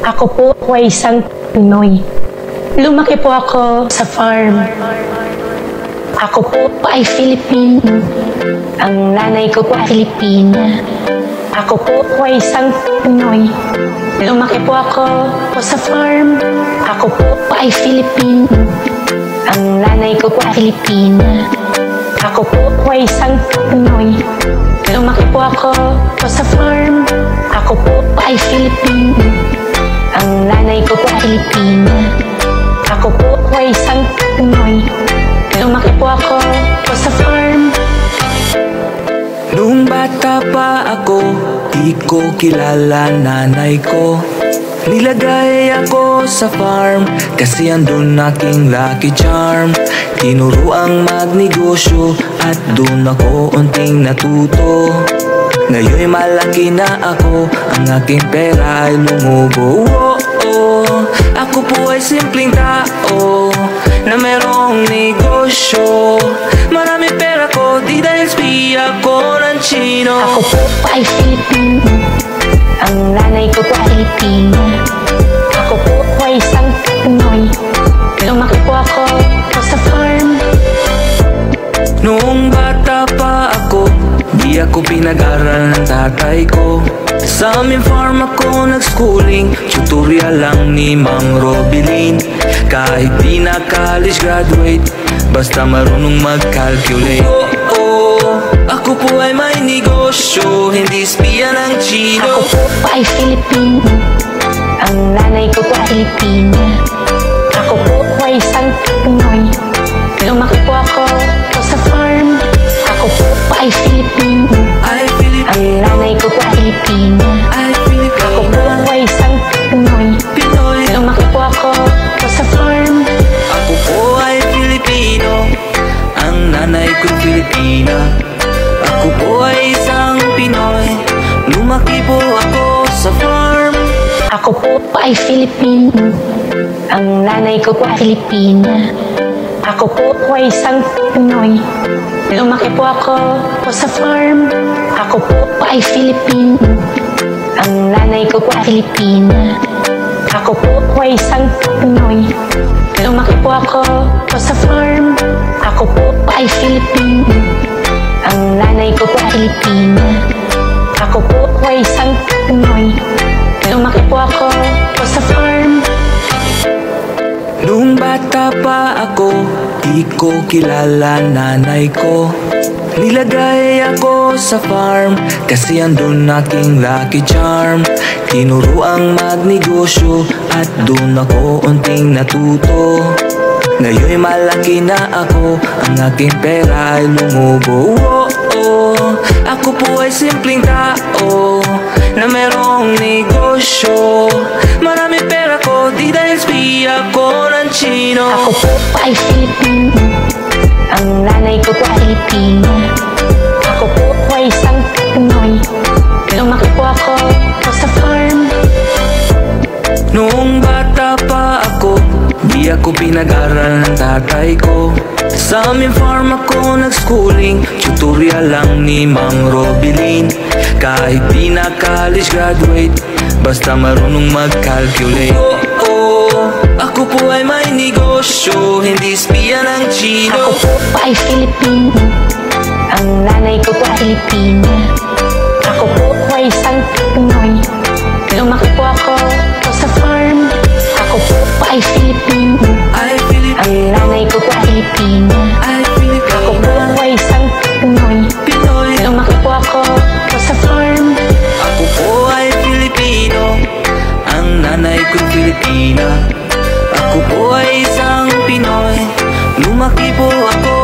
Ako po ay isang Pinoy. Lumaki po ako sa farm. Ako po ay Filipino. Ang nanay ko po ay Filipina. Ako po ay isang Pinoy. Lumaki po ako sa farm. Ako po ay Filipino. Ang nanay ko po ay Filipina. Ako po ay isang Pinoy. Lumaki po ako sa farm. Ako po ay Filipino. Ang nanay ko po ay Filipina. Ako po ay isang Pinoy. Lumaki po ako sa farm. Nung bata pa ako, di ko kilala nanay ko. Nilagay ako sa farm kasi andun aking lucky charm. Tinuruang magnegosyo at dun ako unting natuto. Ngayon'y malaki na ako, ang aking pera ay lumubo. Ako po ay simpleng tao na merong negosyo. Marami pera ko, di dahil spiya ko ng Chino. Ako po ay Filipino. Ang nanay ko po ay Filipina. Ako po ay isang Pinoy. Lumaki po ako sa farm. Noong bata pa ako, di ako pinag-aral ng tatay ko. Sa aming farm ako nag-schooling, tutorial lang ni Mang Robilin. Kahit di na college graduate, basta marunong mag-calculate. Ako po ay may negosyo, hindi spiya ng Chino. Ako po ay Filipino. Ang nanay ko po ay Filipina. Ako po ay isang Pinoy. Lumaki po ako sa farm. Ako po ay Filipino. Ang nanay ko po ay Filipina. Ako po ay isang Pinoy. Lumaki po ako sa farm. Ako po ay Filipino. Ang nanay ko Filipina. Ako po ay isang Pinoy. Lumaki po ako sa farm. Ako po ay Filipino. Ang nanay ko po ay Filipina. Ako po ay isang Pinoy. Lumaki po ako sa farm. Ako po ay Filipino. Ang nanay ko po ay Filipina. Ako po ay isang Pinoy. Lumaki po ako sa farm. Ako po ay Filipino. Ang nanay ko po ay Filipina. Ako po ay isang Pinoy. Lumaki po ako sa farm. Nung bata pa ako, di ko kilala nanay ko. Nilagay ako sa farm kasi andun aking lucky charm. Tinuruang magnegosyo at dun ako unting natuto. Ngayon'y malaki na ako, ang aking pera ay lumubo. Ako po ay simpleng tao na merong negosyo. Marami pera ko, di dahil spiya ko ng Chino. Ako po ay Filipino. Ang nanay ko po ay Filipina. Ako po ay isang Pinoy. Lumaki po ako sa farm. Noong bata pa ako, di ako pinag-aral ng tatay ko. Sa aming farm ako nag-schooling, tutorial lang ni Mang Robilin. Kahit di na college graduate, basta marunong mag-calculate. Ako po ay may negosyo, hindi spiya ng Chino. Ako po ay Filipino. Ang nanay ko po ay Filipina. Ako po ay isang Pinoy. Lumaki po ako sa farm. Ako po ay Filipino. Ang nanay ko po ay Filipina. Ako po ay isang Pinoy. Lumaki po ako sa farm. Ako po ay Filipino. Ang nanay ko Filipina. Ako po ay isang Pinoy. Lumaki po ako